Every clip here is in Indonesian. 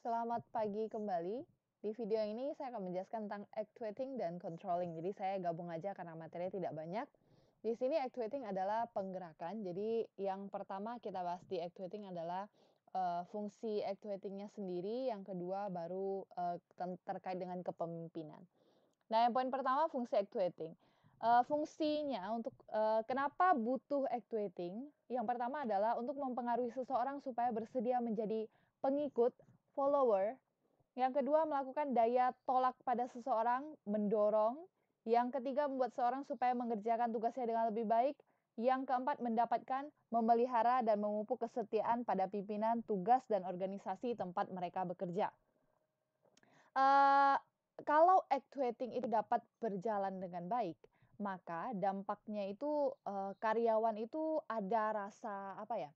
Selamat pagi kembali. Di video ini saya akan menjelaskan tentang actuating dan controlling. Jadi saya gabung aja karena materinya tidak banyak. Di sini actuating adalah penggerakan. Jadi yang pertama kita bahas di actuating adalah fungsi actuatingnya sendiri. Yang kedua baru terkait dengan kepemimpinan. Nah, yang poin pertama fungsi actuating. Fungsinya untuk kenapa butuh actuating? Yang pertama adalah untuk mempengaruhi seseorang supaya bersedia menjadi pengikut, follower. Yang kedua melakukan daya tolak pada seseorang, mendorong. Yang ketiga membuat seorang supaya mengerjakan tugasnya dengan lebih baik. Yang keempat mendapatkan, memelihara dan memupuk kesetiaan pada pimpinan, tugas dan organisasi tempat mereka bekerja. Eee, Kalau actuating itu dapat berjalan dengan baik, maka dampaknya itu, karyawan itu ada rasa, apa ya,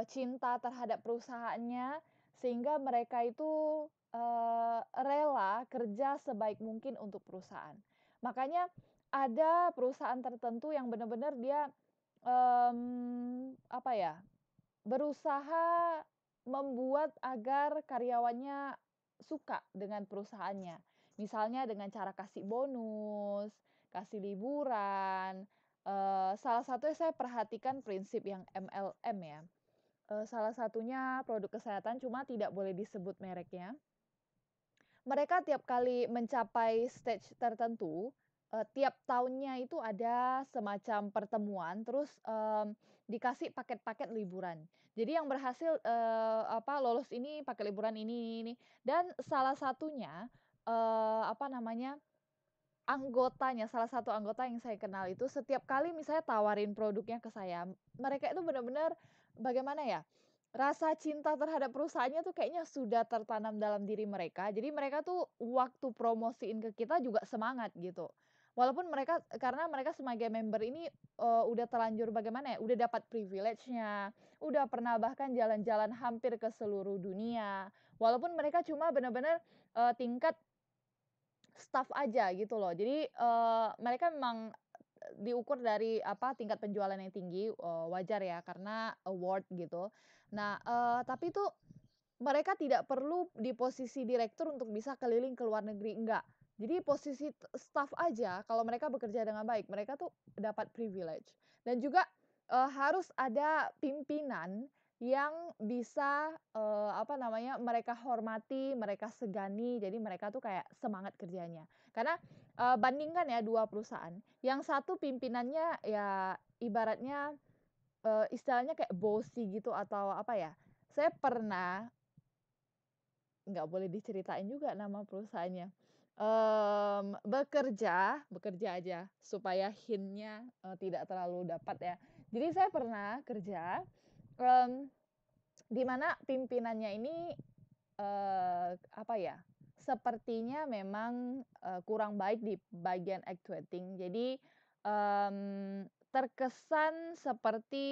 cinta terhadap perusahaannya, sehingga mereka itu, rela kerja sebaik mungkin untuk perusahaan. Makanya ada perusahaan tertentu yang benar-benar dia, apa ya, berusaha membuat agar karyawannya suka dengan perusahaannya. Misalnya dengan cara kasih bonus, kasih liburan, salah satunya saya perhatikan prinsip yang MLM ya, salah satunya produk kesehatan cuma tidak boleh disebut mereknya. Mereka tiap kali mencapai stage tertentu, tiap tahunnya itu ada semacam pertemuan, terus, dikasih paket-paket liburan. Jadi yang berhasil, lolos ini pakai liburan ini, dan salah satunya, apa namanya, anggotanya, salah satu anggota yang saya kenal itu setiap kali misalnya tawarin produknya ke saya, mereka itu benar-benar bagaimana ya, rasa cinta terhadap perusahaannya tuh kayaknya sudah tertanam dalam diri mereka. Jadi mereka tuh waktu promosiin ke kita juga semangat gitu. Walaupun mereka karena mereka sebagai member ini, udah terlanjur bagaimana ya, udah dapat privilege-nya, udah pernah bahkan jalan-jalan hampir ke seluruh dunia. Walaupun mereka cuma benar-benar, tingkat staff aja gitu loh. Jadi, mereka memang, diukur dari apa, tingkat penjualan yang tinggi, wajar ya karena award gitu. Nah, tapi tuh mereka tidak perlu di posisi direktur untuk bisa keliling ke luar negeri, enggak. Jadi posisi staff aja kalau mereka bekerja dengan baik, mereka tuh dapat privilege. Dan juga, harus ada pimpinan yang bisa, apa namanya, mereka hormati, mereka segani, jadi mereka tuh kayak semangat kerjanya. Karena, bandingkan ya 2 perusahaan, yang satu pimpinannya ya ibaratnya, istilahnya kayak bossy gitu atau apa ya, saya pernah nggak boleh diceritain juga nama perusahaannya. Bekerja bekerja aja supaya hint-nya, tidak terlalu dapat ya. Jadi saya pernah kerja, mmm, di mana pimpinannya ini, apa ya, sepertinya memang, kurang baik di bagian actuating. Jadi, terkesan seperti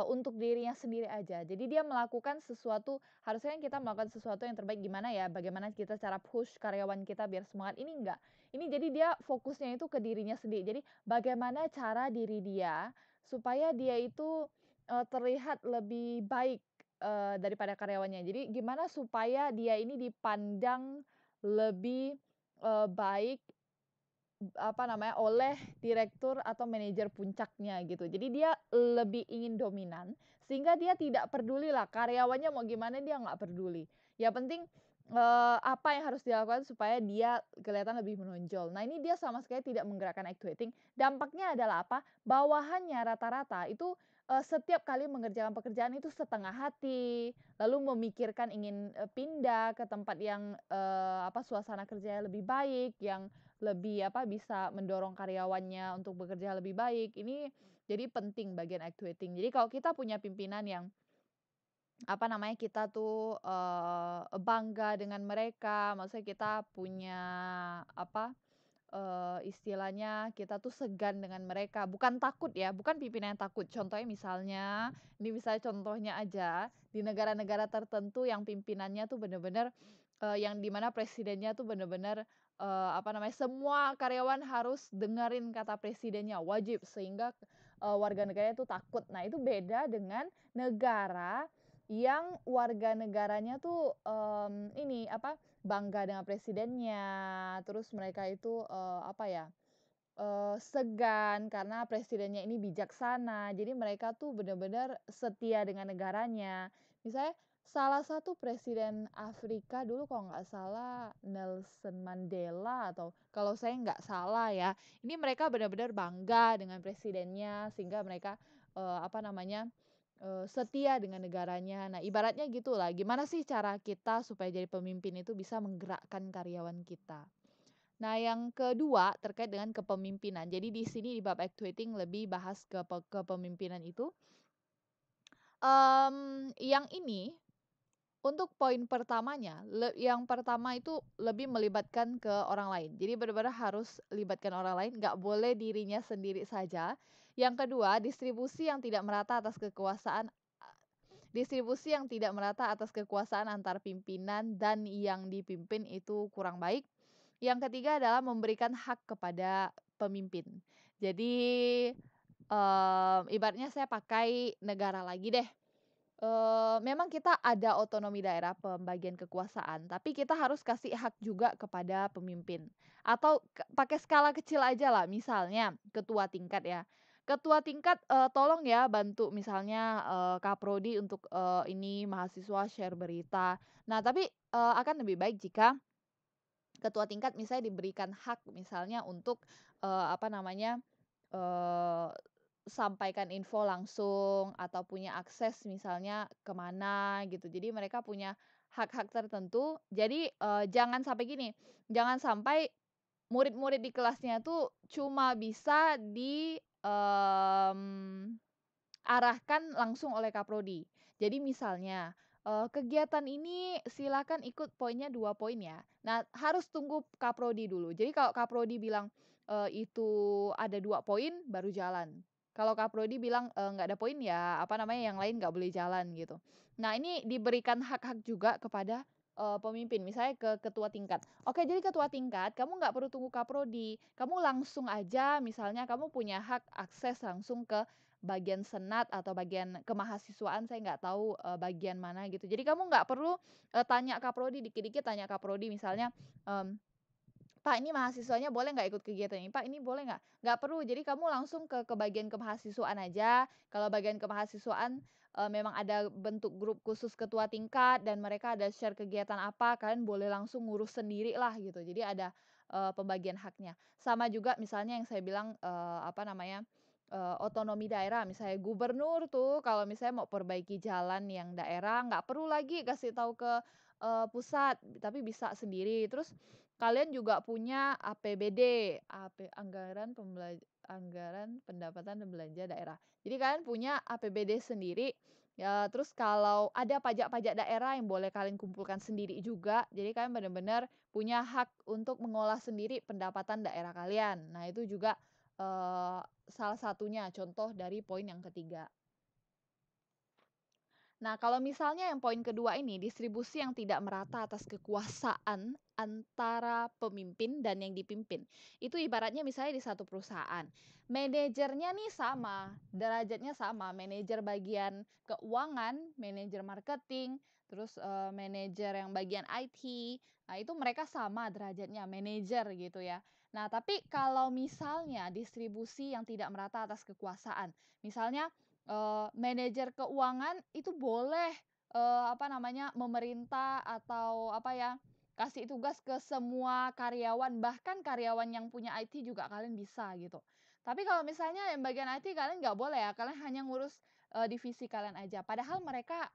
untuk dirinya sendiri aja. Jadi dia melakukan sesuatu harusnya kan kita melakukan sesuatu yang terbaik gimana ya, bagaimana kita cara push karyawan kita biar semangat, ini enggak. Ini jadi dia fokusnya itu ke dirinya sendiri. Jadi bagaimana cara diri dia supaya dia itu, terlihat lebih baik, daripada karyawannya. Jadi gimana supaya dia ini dipandang lebih, baik apa namanya, oleh direktur atau manajer puncaknya gitu. Jadi dia lebih ingin dominan, sehingga dia tidak pedulilah karyawannya mau gimana dia nggak peduli. Yang penting, apa yang harus dilakukan supaya dia kelihatan lebih menonjol. Nah ini dia sama sekali tidak menggerakkan actuating, dampaknya adalah apa? Bawahannya rata-rata itu, setiap kali mengerjakan pekerjaan itu setengah hati, lalu memikirkan ingin, pindah ke tempat yang, suasana kerjanya lebih baik, yang lebih apa, bisa mendorong karyawannya untuk bekerja lebih baik. Ini jadi penting bagian actuating. Jadi kalau kita punya pimpinan yang, apa namanya, kita tuh, bangga dengan mereka, maksudnya kita punya apa, istilahnya kita tuh segan dengan mereka, bukan takut ya, bukan pimpinan yang takut. Contohnya misalnya, ini misalnya contohnya aja, di negara-negara tertentu yang pimpinannya tuh bener-bener, yang di mana presidennya tuh bener-bener, apa namanya, semua karyawan harus dengerin kata presidennya, wajib, sehingga, warga negaranya tuh takut. Nah, itu beda dengan negara yang warga negaranya tuh, ini apa, bangga dengan presidennya, terus mereka itu, apa ya, segan karena presidennya ini bijaksana, jadi mereka tuh benar-benar setia dengan negaranya. Misalnya salah satu presiden Afrika dulu kalau nggak salah Nelson Mandela atau kalau saya nggak salah ya, ini mereka benar-benar bangga dengan presidennya sehingga mereka, apa namanya, setia dengan negaranya. Nah, ibaratnya gitulah, gimana sih cara kita supaya jadi pemimpin itu bisa menggerakkan karyawan kita. Nah, yang kedua terkait dengan kepemimpinan. Jadi di sini di bab actuating lebih bahas kepemimpinan itu, yang ini untuk poin pertamanya, yang pertama itu lebih melibatkan ke orang lain. Jadi benar-benar harus libatkan orang lain, nggak boleh dirinya sendiri saja. Yang kedua, distribusi yang tidak merata atas kekuasaan antar pimpinan dan yang dipimpin itu kurang baik. Yang ketiga adalah memberikan hak kepada pemimpin. Jadi, ibaratnya saya pakai negara lagi deh. Memang kita ada otonomi daerah pembagian kekuasaan, tapi kita harus kasih hak juga kepada pemimpin. Atau pakai skala kecil aja lah, misalnya ketua tingkat ya. Ketua tingkat, tolong ya bantu misalnya, kaprodi untuk, ini mahasiswa share berita. Nah, tapi, akan lebih baik jika ketua tingkat misalnya diberikan hak misalnya untuk, apa namanya, eee, sampaikan info langsung atau punya akses misalnya ke mana gitu. Jadi mereka punya hak-hak tertentu. Jadi, jangan sampai gini, jangan sampai murid-murid di kelasnya tuh cuma bisa arahkan langsung oleh kaprodi. Jadi misalnya, kegiatan ini silakan ikut poinnya 2 poin ya. Nah, harus tunggu kaprodi dulu. Jadi kalau kaprodi bilang, itu ada 2 poin baru jalan. Kalau kaprodi bilang, nggak ada poin ya, apa namanya, yang lain nggak boleh jalan gitu. Nah, ini diberikan hak-hak juga kepada, pemimpin, misalnya ke ketua tingkat. Oke, jadi ketua tingkat kamu nggak perlu tunggu kaprodi, kamu langsung aja misalnya kamu punya hak akses langsung ke bagian senat atau bagian kemahasiswaan saya nggak tahu, bagian mana gitu. Jadi kamu nggak perlu, tanya kaprodi, dikit-dikit tanya kaprodi misalnya, mmm, "Pak, ini mahasiswanya boleh nggak ikut kegiatan ini? Pak, ini boleh nggak?" Nggak perlu, jadi kamu langsung ke bagian kemahasiswaan aja. Kalau bagian kemahasiswaan, memang ada bentuk grup khusus ketua tingkat dan mereka ada share kegiatan apa, kalian boleh langsung ngurus sendiri lah gitu. Jadi ada, pembagian haknya. Sama juga misalnya yang saya bilang, apa namanya, otonomi daerah, misalnya gubernur tuh kalau misalnya mau perbaiki jalan yang daerah, nggak perlu lagi kasih tahu ke, pusat, tapi bisa sendiri. Terus kalian juga punya APBD, Anggaran Pendapatan dan Belanja Daerah. Jadi kalian punya APBD sendiri, ya terus kalau ada pajak-pajak daerah yang boleh kalian kumpulkan sendiri juga, jadi kalian benar-benar punya hak untuk mengolah sendiri pendapatan daerah kalian. Nah itu juga, salah satunya contoh dari poin yang ketiga. Nah, kalau misalnya yang poin kedua ini, distribusi yang tidak merata atas kekuasaan antara pemimpin dan yang dipimpin. Itu ibaratnya misalnya di satu perusahaan, manajernya nih sama, derajatnya sama, manajer bagian keuangan, manajer marketing, terus, manajer yang bagian IT. Nah, itu mereka sama derajatnya, manajer gitu ya. Nah, tapi kalau misalnya distribusi yang tidak merata atas kekuasaan, misalnya manajer keuangan itu boleh, apa namanya, memerintah atau apa ya, kasih tugas ke semua karyawan, bahkan karyawan yang punya IT juga kalian bisa gitu. Tapi kalau misalnya yang bagian IT kalian nggak boleh ya, kalian hanya ngurus, divisi kalian aja. Padahal mereka,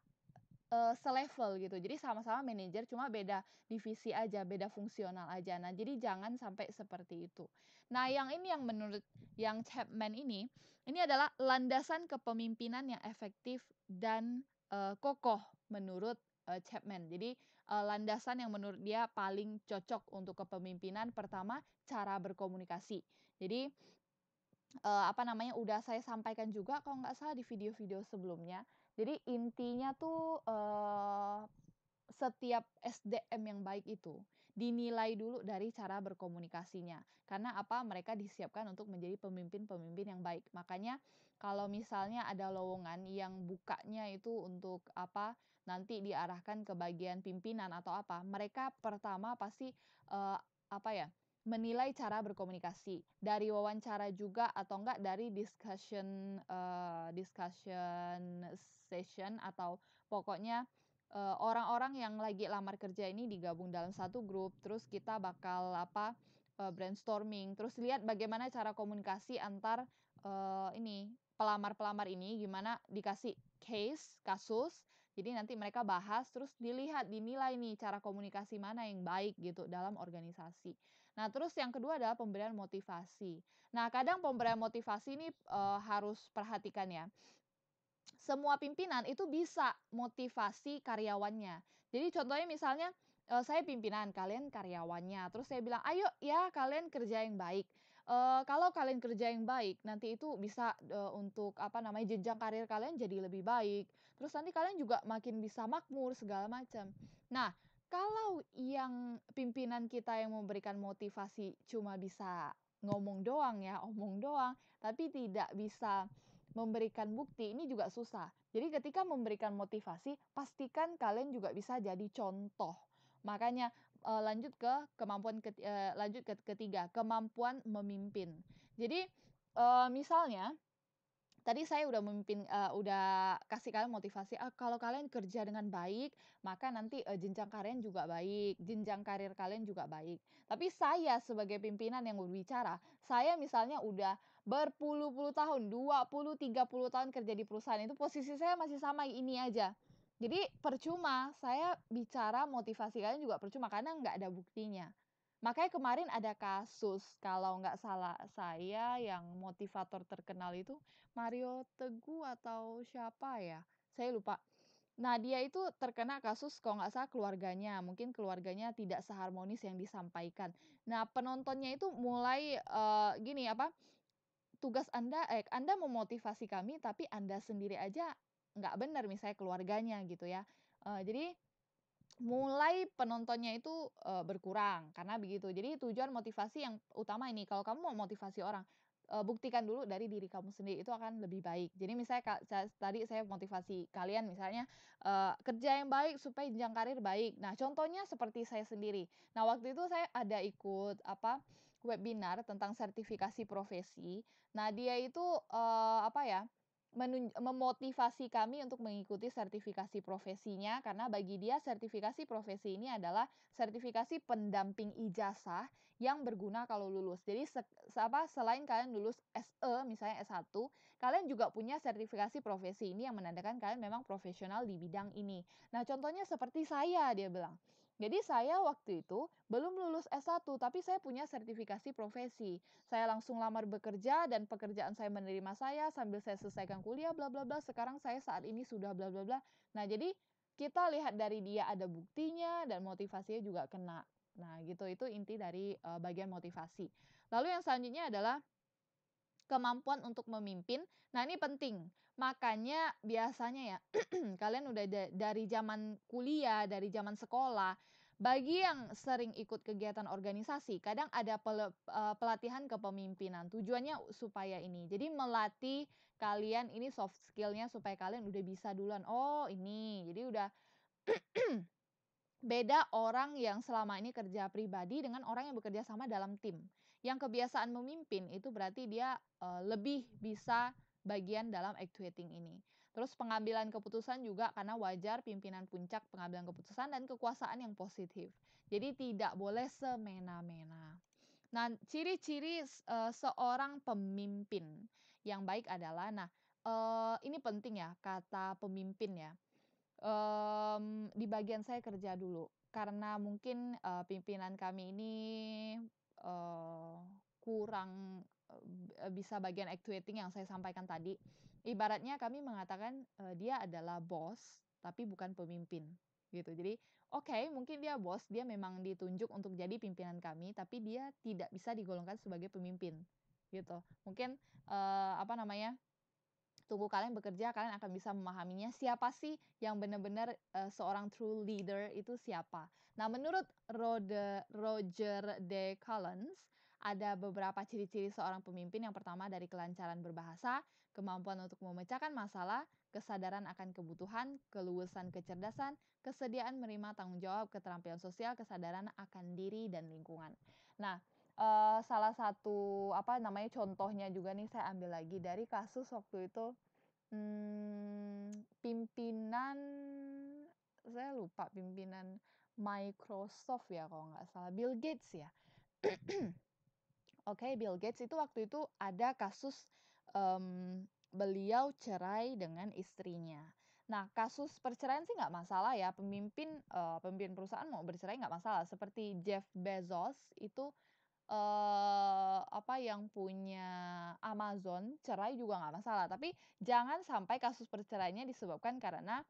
selevel gitu. Jadi sama-sama manajer cuma beda divisi aja, beda fungsional aja. Nah, jadi jangan sampai seperti itu. Nah, yang ini yang menurut yang Chapman ini adalah landasan kepemimpinan yang efektif dan, kokoh menurut, Chapman. Jadi, landasan yang menurut dia paling cocok untuk kepemimpinan pertama cara berkomunikasi. Jadi, apa namanya, udah saya sampaikan juga kalau nggak salah di video-video sebelumnya. Jadi intinya tuh, setiap SDM yang baik itu, dinilai dulu dari cara berkomunikasinya. Karena apa? Mereka disiapkan untuk menjadi pemimpin-pemimpin yang baik. Makanya kalau misalnya ada lowongan yang bukanya itu untuk apa, nanti diarahkan ke bagian pimpinan atau apa, mereka pertama pasti, apa ya, menilai cara berkomunikasi. Dari wawancara juga atau enggak dari discussion session atau pokoknya, orang-orang yang lagi lamar kerja ini digabung dalam satu grup, terus kita bakal apa, brainstorming, terus lihat bagaimana cara komunikasi antar, ini, pelamar-pelamar ini gimana dikasih kasus, jadi nanti mereka bahas terus dilihat, dinilai nih cara komunikasi mana yang baik gitu dalam organisasi. Nah terus yang kedua adalah pemberian motivasi. Nah kadang pemberian motivasi ini, harus perhatikan ya, semua pimpinan itu bisa motivasi karyawannya. Jadi contohnya misalnya, saya pimpinan, kalian karyawannya, terus saya bilang, "Ayo ya kalian kerja yang baik. Kalau kalian kerja yang baik, nanti itu bisa, untuk apa namanya, jenjang karir kalian jadi lebih baik. Terus nanti kalian juga makin bisa makmur segala macam." Nah, kalau yang pimpinan kita yang memberikan motivasi cuma bisa ngomong doang ya, omong doang, tapi tidak bisa memberikan bukti, ini juga susah. Jadi ketika memberikan motivasi, pastikan kalian juga bisa jadi contoh. Makanya, lanjut ke ketiga, kemampuan memimpin. Jadi, misalnya tadi saya udah udah kasih kalian motivasi, kalau kalian kerja dengan baik, maka nanti, jenjang kalian juga baik, jenjang karir kalian juga baik. Tapi saya sebagai pimpinan yang berbicara, saya misalnya udah berpuluh-puluh tahun, 20, 30 tahun kerja di perusahaan itu posisi saya masih sama ini aja. Jadi percuma, saya bicara motivasi kalian juga percuma karena nggak ada buktinya. Makanya kemarin ada kasus, kalau nggak salah saya yang motivator terkenal itu Mario Teguh atau siapa ya, saya lupa. Nah, dia itu terkena kasus kalau nggak salah keluarganya, mungkin keluarganya tidak seharmonis yang disampaikan. Nah, penontonnya itu mulai, gini apa, Anda memotivasi kami, tapi Anda sendiri aja nggak benar, misalnya keluarganya gitu ya. Jadi mulai penontonnya itu, berkurang karena begitu. Jadi tujuan motivasi yang utama ini, kalau kamu mau motivasi orang, buktikan dulu dari diri kamu sendiri, itu akan lebih baik. Jadi misalnya tadi saya motivasi kalian misalnya, kerja yang baik supaya jenjang karir baik. Nah contohnya seperti saya sendiri. Nah waktu itu saya ada ikut apa, webinar tentang sertifikasi profesi. Nah dia itu, apa ya, memotivasi kami untuk mengikuti sertifikasi profesinya, karena bagi dia sertifikasi profesi ini adalah sertifikasi pendamping ijazah yang berguna kalau lulus. Jadi selain kalian lulus SE, misalnya S1, kalian juga punya sertifikasi profesi ini yang menandakan kalian memang profesional di bidang ini. Nah, contohnya seperti saya, dia bilang. Jadi saya waktu itu belum lulus S1, tapi saya punya sertifikasi profesi. Saya langsung lamar bekerja dan pekerjaan saya menerima saya sambil saya selesaikan kuliah bla bla bla, sekarang saya saat ini sudah bla bla bla. Nah, jadi kita lihat dari dia ada buktinya dan motivasinya juga kena. Nah, gitu, itu inti dari, bagian motivasi. Lalu yang selanjutnya adalah kemampuan untuk memimpin. Nah, ini penting. Makanya biasanya ya, kalian udah dari zaman kuliah, dari zaman sekolah, bagi yang sering ikut kegiatan organisasi, kadang ada pelatihan kepemimpinan. Tujuannya supaya ini, jadi melatih kalian ini soft skill-nya supaya kalian udah bisa duluan, "Oh ini." Jadi udah beda orang yang selama ini kerja pribadi dengan orang yang bekerja sama dalam tim. Yang kebiasaan memimpin itu berarti dia, lebih bisa bagian dalam actuating ini. Terus pengambilan keputusan juga karena wajar pimpinan puncak pengambilan keputusan dan kekuasaan yang positif. Jadi tidak boleh semena-mena. Nah, ciri-ciri seorang pemimpin yang baik adalah nah, ini penting ya kata pemimpin ya. Di bagian saya kerja dulu, karena mungkin, pimpinan kami ini, eee, kurang, bisa bagian actuating yang saya sampaikan tadi. Ibaratnya kami mengatakan, dia adalah bos, tapi bukan pemimpin, gitu. Jadi, oke, mungkin dia bos, dia memang ditunjuk untuk jadi pimpinan kami, tapi dia tidak bisa digolongkan sebagai pemimpin, gitu. Mungkin, apa namanya, Tubuh kalian bekerja, kalian akan bisa memahaminya siapa sih yang benar-benar, seorang true leader itu siapa. Nah, menurut Roger D. Collins, ada beberapa ciri-ciri seorang pemimpin. Yang pertama dari kelancaran berbahasa, kemampuan untuk memecahkan masalah, kesadaran akan kebutuhan, keluasan kecerdasan, kesediaan menerima tanggung jawab, keterampilan sosial, kesadaran akan diri dan lingkungan. Nah, salah satu, apa namanya, contohnya juga nih saya ambil lagi dari kasus waktu itu, pimpinan saya lupa pimpinan Microsoft ya kalau nggak salah, Bill Gates ya. Oke, Bill Gates itu waktu itu ada kasus, beliau cerai dengan istrinya. Nah, kasus perceraian sih nggak masalah ya, pemimpin perusahaan mau bercerai nggak masalah, seperti Jeff Bezos itu yang punya Amazon, cerai juga nggak masalah. Tapi jangan sampai kasus perceraiannya disebabkan karena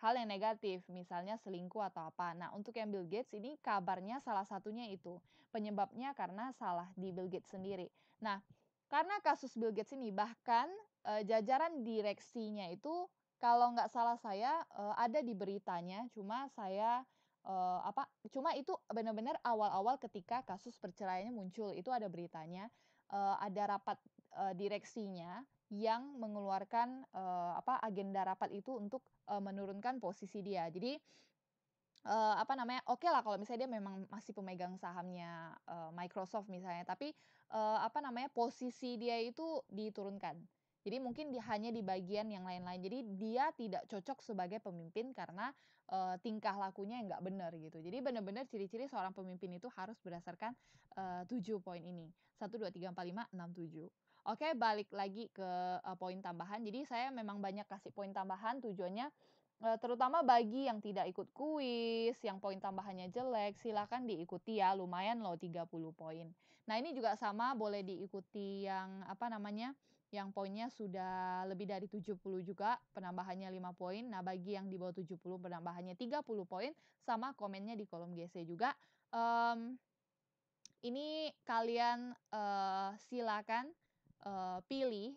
hal yang negatif, misalnya selingkuh atau apa. Nah, untuk yang Bill Gates ini kabarnya salah satunya itu, penyebabnya karena salah di Bill Gates sendiri. Nah, karena kasus Bill Gates ini bahkan, jajaran direksinya itu kalau nggak salah saya, ada di beritanya, cuma itu benar-benar awal-awal ketika kasus perceraiannya muncul, itu ada beritanya, ada rapat, direksinya yang mengeluarkan, agenda rapat itu untuk, menurunkan posisi dia. Jadi, oke lah kalau misalnya dia memang masih pemegang sahamnya, Microsoft misalnya, tapi, posisi dia itu diturunkan. Jadi mungkin hanya di bagian yang lain-lain. Jadi dia tidak cocok sebagai pemimpin karena, tingkah lakunya yang nggak benar gitu. Jadi benar-benar ciri-ciri seorang pemimpin itu harus berdasarkan, 7 poin ini. 1, 2, 3, 4, 5, 6, 7. Oke, balik lagi ke, poin tambahan. Jadi saya memang banyak kasih poin tambahan tujuannya, terutama bagi yang tidak ikut kuis, yang poin tambahannya jelek, silakan diikuti ya, lumayan loh 30 poin. Nah, ini juga sama boleh diikuti yang poinnya sudah lebih dari 70 juga, penambahannya 5 poin. Nah, bagi yang di bawah 70 penambahannya 30 poin, sama komennya di kolom GC juga. Mmm, ini kalian, silakan, pilih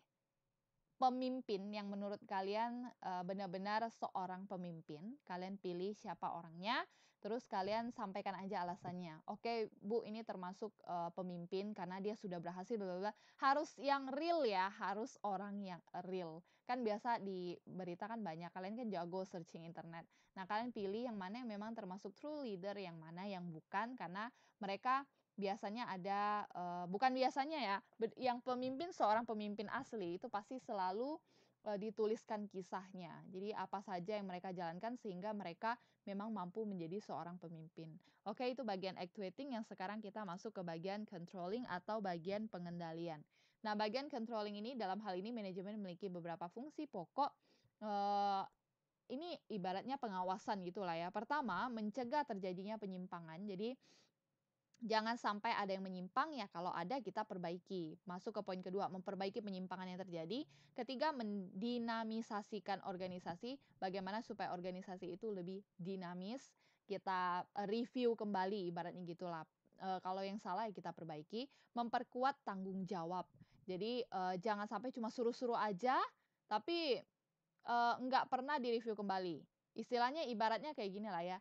pemimpin yang menurut kalian, benar-benar seorang pemimpin, kalian pilih siapa orangnya, terus kalian sampaikan aja alasannya. "Oke, Bu, ini termasuk, pemimpin karena dia sudah berhasil bla bla bla." Harus yang real ya, harus orang yang real. Kan biasa di berita kan banyak, kalian kan jago searching internet. Nah, kalian pilih yang mana yang memang termasuk true leader, yang mana yang bukan, karena mereka biasanya ada, bukan biasanya ya, yang seorang pemimpin asli itu pasti selalu, dituliskan kisahnya. Jadi apa saja yang mereka jalankan sehingga mereka memang mampu menjadi seorang pemimpin. Oke, itu bagian actuating. Yang sekarang kita masuk ke bagian controlling atau bagian pengendalian. Nah, bagian controlling ini dalam hal ini manajemen memiliki beberapa fungsi pokok, eee, ini ibaratnya pengawasan gitulah ya. Pertama, mencegah terjadinya penyimpangan. Jadi jangan sampai ada yang menyimpang, ya kalau ada kita perbaiki. Masuk ke poin kedua, memperbaiki penyimpangan yang terjadi. Ketiga, mendinamisasikan organisasi, bagaimana supaya organisasi itu lebih dinamis. Kita, review kembali ibaratnya gitulah. Kalau yang salah ya kita perbaiki. Memperkuat tanggung jawab. Jadi, jangan sampai cuma suruh-suruh aja, tapi nggak pernah direview kembali. Istilahnya ibaratnya kayak gini lah ya,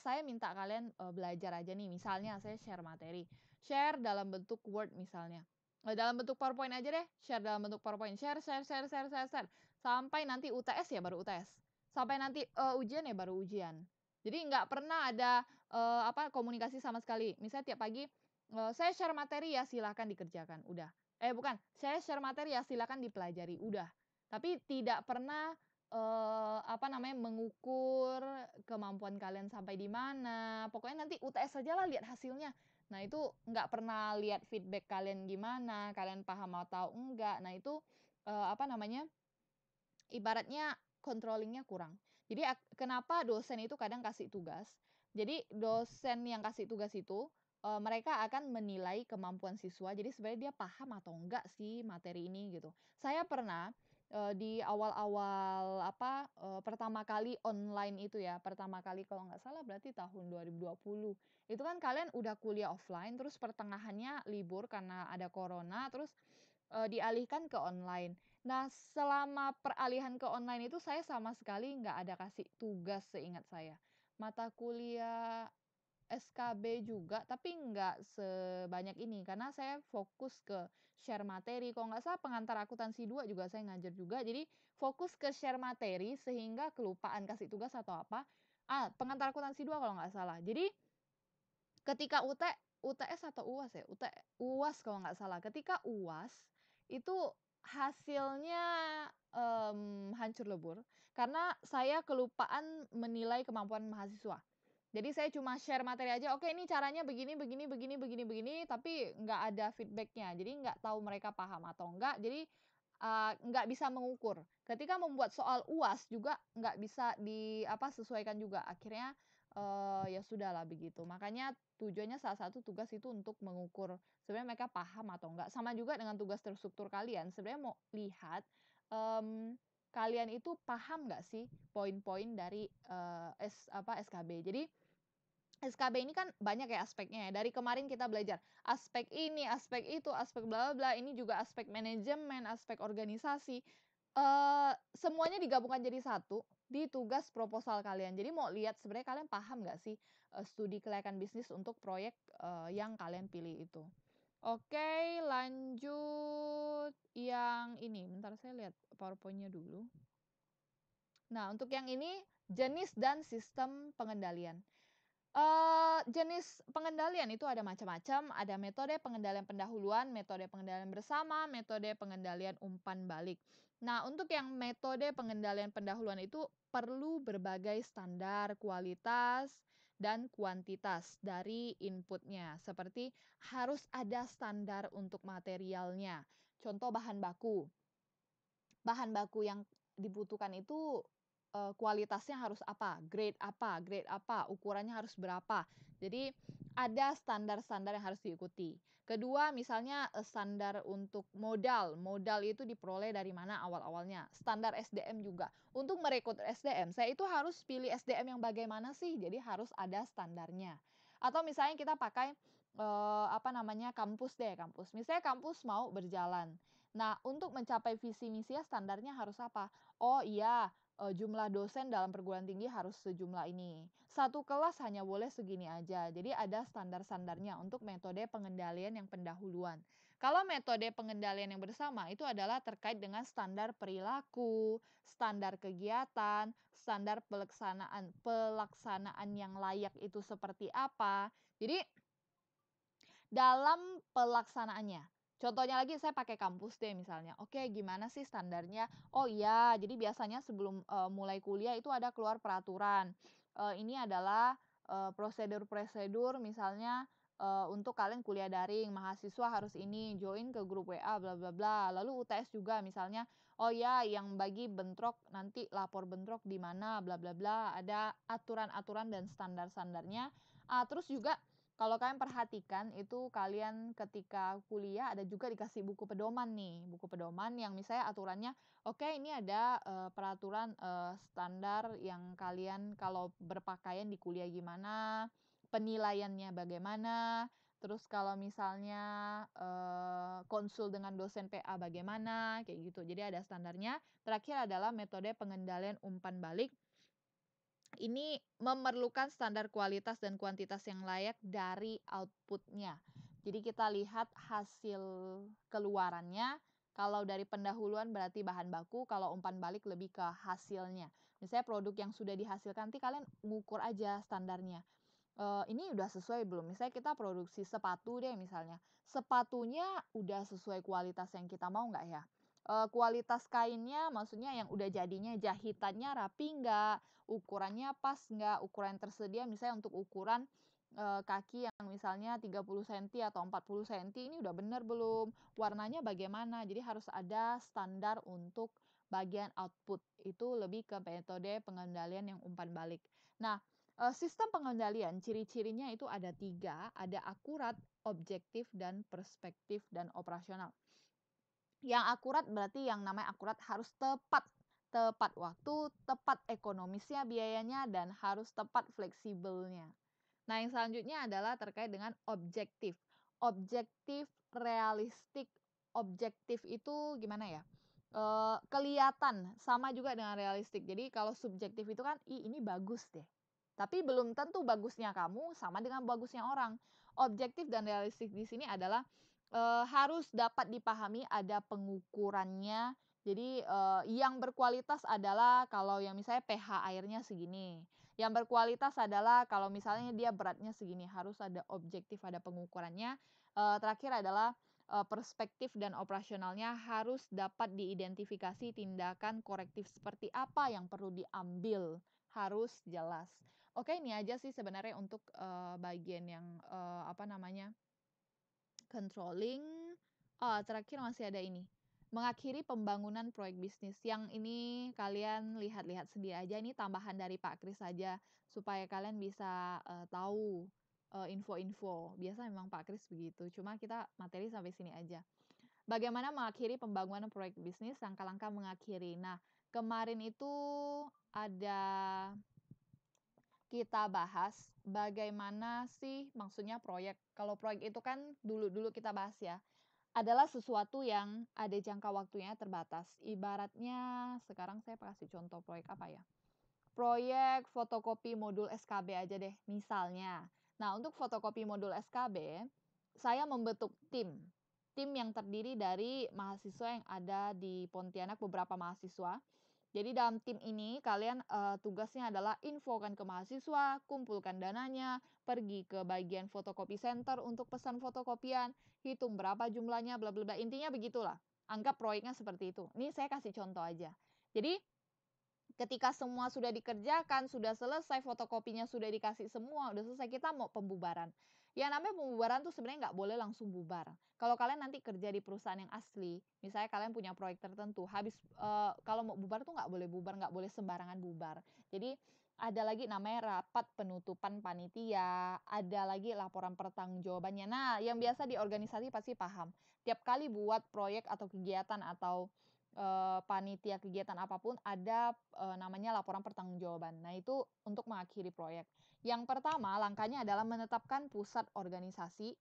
saya minta kalian, belajar aja nih, misalnya saya share materi, share dalam bentuk Word misalnya, dalam bentuk PowerPoint aja deh, share dalam bentuk PowerPoint, share share share share share share, sampai nanti UTS ya baru UTS, sampai nanti, ujian ya baru ujian. Jadi nggak pernah ada, komunikasi sama sekali. Misalnya tiap pagi, "Saya share materi ya, silakan dikerjakan." Udah. Bukan, "Saya share materi ya, silakan dipelajari." Udah. Tapi tidak pernah, mengukur kemampuan kalian sampai di mana, pokoknya nanti UTS sajalah lihat hasilnya. Nah, itu nggak pernah lihat feedback kalian gimana, kalian paham atau enggak. Nah, itu, apa namanya, ibaratnya controlling-nya kurang. Jadi kenapa dosen itu kadang kasih tugas, jadi dosen yang kasih tugas itu, mereka akan menilai kemampuan siswa, jadi sebenarnya dia paham atau enggak sih materi ini gitu. Saya pernah, di awal-awal pertama kali online itu ya, pertama kali kalau nggak salah berarti tahun 2020. Itu kan kalian udah kuliah offline, terus pertengahannya libur karena ada corona, terus, dialihkan ke online. Nah, selama peralihan ke online itu saya sama sekali nggak ada kasih tugas seingat saya. Mata kuliah SKB juga, tapi nggak sebanyak ini, karena saya fokus ke share materi, kalau nggak salah pengantar akuntansi 2 juga saya ngajar juga, jadi fokus ke share materi sehingga kelupaan kasih tugas atau apa. Pengantar akuntansi 2 kalau nggak salah. Jadi ketika UTS atau UAS ya? UAS kalau nggak salah. Ketika UAS, itu hasilnya, hancur lebur, karena saya kelupaan menilai kemampuan mahasiswa. Jadi saya cuma share materi aja, "Oke ini caranya begini begini begini begini begini," tapi nggak ada feedback-nya. Jadi nggak tahu mereka paham atau enggak, jadi, nggak bisa mengukur. Ketika membuat soal UAS juga nggak bisa sesuaikan juga. Akhirnya, ya sudahlah begitu. Makanya tujuannya salah satu tugas itu untuk mengukur sebenarnya mereka paham atau enggak. Sama juga dengan tugas terstruktur kalian, sebenarnya mau lihat, kalian itu paham nggak sih poin-poin dari, SKB. Jadi SKB ini kan banyak ya aspeknya ya, dari kemarin kita belajar aspek ini, aspek itu, aspek bla bla bla, ini juga aspek manajemen, aspek organisasi, semuanya digabungkan jadi satu di tugas proposal kalian. Jadi mau lihat sebenarnya kalian paham nggak sih, studi kelayakan bisnis untuk proyek, yang kalian pilih itu. Oke, lanjut yang ini, bentar saya lihat PowerPoint-nya dulu. Nah, untuk yang ini jenis dan sistem pengendalian. Jenis pengendalian itu ada macam-macam, ada metode pengendalian pendahuluan, metode pengendalian bersama, metode pengendalian umpan balik. Nah, untuk yang metode pengendalian pendahuluan itu perlu berbagai standar kualitas dan kuantitas dari inputnya, seperti harus ada standar untuk materialnya. Contoh bahan baku. Bahan baku yang dibutuhkan itu, kualitasnya harus grade apa, ukurannya harus berapa. Jadi ada standar-standar yang harus diikuti. Kedua misalnya, standar untuk modal, modal itu diperoleh dari mana awal-awalnya. Standar SDM juga. Untuk merekrut SDM, saya itu harus pilih SDM yang bagaimana sih, jadi harus ada standarnya. Atau misalnya kita pakai, kampus deh, kampus. Misalnya kampus mau berjalan. Nah, untuk mencapai visi misinya standarnya harus apa? Oh iya, jumlah dosen dalam perguruan tinggi harus sejumlah ini. Satu kelas hanya boleh segini aja. Jadi ada standar-standarnya untuk metode pengendalian yang pendahuluan. Kalau metode pengendalian yang bersama itu adalah terkait dengan standar perilaku, standar kegiatan, standar pelaksanaan pelaksanaan yang layak itu seperti apa. Jadi dalam pelaksanaannya. Contohnya lagi saya pakai kampus deh misalnya. Oke, gimana sih standarnya? Oh iya, jadi biasanya sebelum, mulai kuliah itu ada keluar peraturan. Ini adalah, prosedur-prosedur misalnya, untuk kalian kuliah daring, mahasiswa harus ini, join ke grup WA bla bla bla. Lalu UTS juga misalnya, oh ya yang bagi bentrok nanti lapor bentrok di mana bla bla bla, ada aturan-aturan dan standar-standarnya. Terus juga kalau kalian perhatikan itu kalian ketika kuliah ada juga dikasih buku pedoman nih, buku pedoman yang misalnya aturannya, oke ini ada, peraturan, standar yang kalian kalau berpakaian di kuliah gimana, penilaiannya bagaimana, terus kalau misalnya, konsul dengan dosen PA bagaimana, kayak gitu. Jadi ada standarnya. Terakhir adalah metode pengendalian umpan balik. Ini memerlukan standar kualitas dan kuantitas yang layak dari output-nya. Jadi kita lihat hasil keluarannya, kalau dari pendahuluan berarti bahan baku, kalau umpan balik lebih ke hasilnya. Misalnya produk yang sudah dihasilkan, nanti kalian ngukur aja standarnya. Ini udah sesuai belum? Misalnya kita produksi sepatu deh misalnya, sepatunya udah sesuai kualitas yang kita mau nggak ya? Kualitas kainnya maksudnya yang udah jadinya jahitannya rapi nggak, ukurannya pas nggak, ukuran tersedia misalnya untuk ukuran, kaki yang misalnya 30 senti atau 40 senti ini udah bener belum, warnanya bagaimana. Jadi harus ada standar untuk bagian output, itu lebih ke metode pengendalian yang umpan balik. Nah, sistem pengendalian ciri-cirinya itu ada 3, ada akurat, objektif, dan perspektif dan operasional. Yang akurat berarti yang namanya akurat harus tepat, tepat waktu, tepat ekonomisnya biayanya, dan harus tepat fleksibelnya. Nah, yang selanjutnya adalah terkait dengan objektif. Objektif, realistik, objektif itu gimana ya? Kelihatan, sama juga dengan realistik. Jadi kalau subjektif itu kan, "Ih, ini bagus deh." Tapi belum tentu bagusnya kamu sama dengan bagusnya orang. Objektif dan realistik di sini adalah, harus dapat dipahami, ada pengukurannya. Jadi, yang berkualitas adalah kalau yang misalnya pH airnya segini, yang berkualitas adalah kalau misalnya dia beratnya segini, harus ada objektif, ada pengukurannya. Terakhir adalah perspektif dan operasionalnya harus dapat diidentifikasi tindakan korektif seperti apa yang perlu diambil, harus jelas. Oke, ini aja sih sebenarnya untuk, bagian yang, apa namanya, controlling. Terakhir masih ada ini, mengakhiri pembangunan proyek bisnis. Yang ini kalian lihat-lihat sendiri aja, ini tambahan dari Pak Kris saja, supaya kalian bisa, tahu, info-info. Biasa memang Pak Kris begitu, cuma kita materi sampai sini aja. Bagaimana mengakhiri pembangunan proyek bisnis, langkah-langkah mengakhiri. Nah, kemarin itu ada kita bahas bagaimana sih maksudnya proyek. Kalau proyek itu kan dulu-dulu kita bahas ya, adalah sesuatu yang ada jangka waktunya terbatas. Ibaratnya sekarang saya kasih contoh proyek apa ya? Proyek fotokopi modul SKB aja deh, misalnya. Nah, untuk fotokopi modul SKB, saya membentuk tim. Tim yang terdiri dari mahasiswa yang ada di Pontianak, beberapa mahasiswa. Jadi dalam tim ini kalian, tugasnya adalah infokan ke mahasiswa, kumpulkan dananya, pergi ke bagian fotokopi center untuk pesan fotokopian, hitung berapa jumlahnya, bla bla bla, intinya begitulah. Anggap proyeknya seperti itu. Ini saya kasih contoh aja. Jadi ketika semua sudah dikerjakan, sudah selesai, fotokopinya sudah dikasih semua, udah selesai, kita mau pembubaran. Yang namanya pembubaran tuh sebenarnya nggak boleh langsung bubar. Kalau kalian nanti kerja di perusahaan yang asli, misalnya kalian punya proyek tertentu, habis, kalau mau bubar tuh nggak boleh bubar, nggak boleh sembarangan bubar. Jadi ada lagi namanya rapat penutupan panitia, ada lagi laporan pertanggungjawabannya. Nah, yang biasa di organisasi pasti paham. Tiap kali buat proyek atau kegiatan atau panitia kegiatan apapun ada, namanya laporan pertanggungjawaban. Nah, itu untuk mengakhiri proyek. Yang pertama, langkahnya adalah menetapkan pusat organisasi.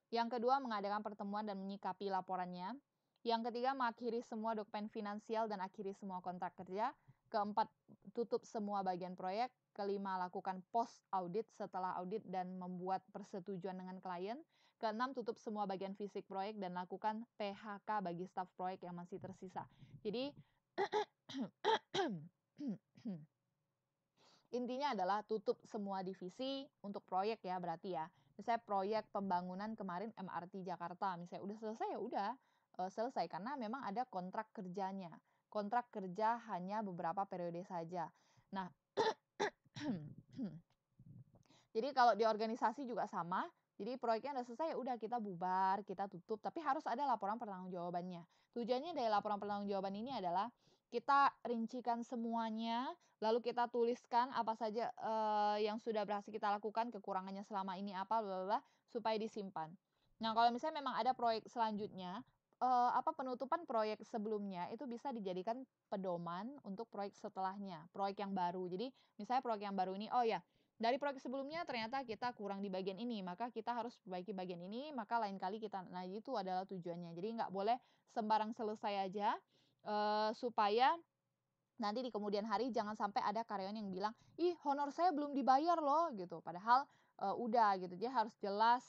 Yang kedua, mengadakan pertemuan dan menyikapi laporannya. Yang ketiga, mengakhiri semua dokumen finansial dan akhiri semua kontrak kerja. Keempat, tutup semua bagian proyek. Kelima, lakukan post audit setelah audit dan membuat persetujuan dengan klien. Keenam, tutup semua bagian fisik proyek dan lakukan PHK bagi staf proyek yang masih tersisa. Jadi intinya adalah tutup semua divisi untuk proyek ya berarti ya. Misalnya proyek pembangunan kemarin MRT Jakarta, misalnya udah selesai ya udah, selesai karena memang ada kontrak kerjanya. Kontrak kerja hanya beberapa periode saja. Nah, jadi kalau di organisasi juga sama, jadi proyeknya udah selesai, ya udah kita bubar, kita tutup, tapi harus ada laporan pertanggungjawabannya. Tujuannya dari laporan pertanggungjawaban ini adalah kita rincikan semuanya, lalu kita tuliskan apa saja, yang sudah berhasil kita lakukan, kekurangannya selama ini apa, bla bla bla, supaya disimpan. Nah, kalau misalnya memang ada proyek selanjutnya, penutupan proyek sebelumnya itu bisa dijadikan pedoman untuk proyek setelahnya, proyek yang baru. Jadi misalnya proyek yang baru ini, oh ya, dari proyek sebelumnya ternyata kita kurang di bagian ini, maka kita harus perbaiki bagian ini, maka lain kali kita, nah itu adalah tujuannya. Jadi nggak boleh sembarang selesai aja, supaya nanti di kemudian hari jangan sampai ada karyawan yang bilang, "Ih, honor saya belum dibayar loh," gitu. Padahal, udah gitu. Dia harus jelas,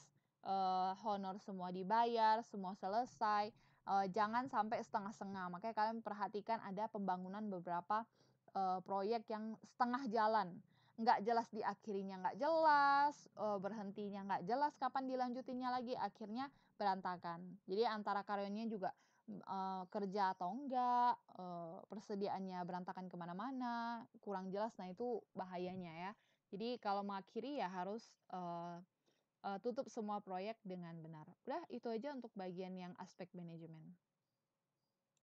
honor semua dibayar, semua selesai, jangan sampai setengah-setengah. Makanya kalian perhatikan ada pembangunan beberapa, proyek yang setengah jalan, nggak jelas diakhirinya nggak jelas, berhentinya nggak jelas, kapan dilanjutinnya lagi, akhirnya berantakan. Jadi antara karyawannya juga kerja atau enggak, persediaannya berantakan ke mana-mana, kurang jelas, nah itu bahayanya ya. Jadi kalau mengakhiri ya harus, tutup semua proyek dengan benar. Udah itu aja untuk bagian yang aspek manajemen.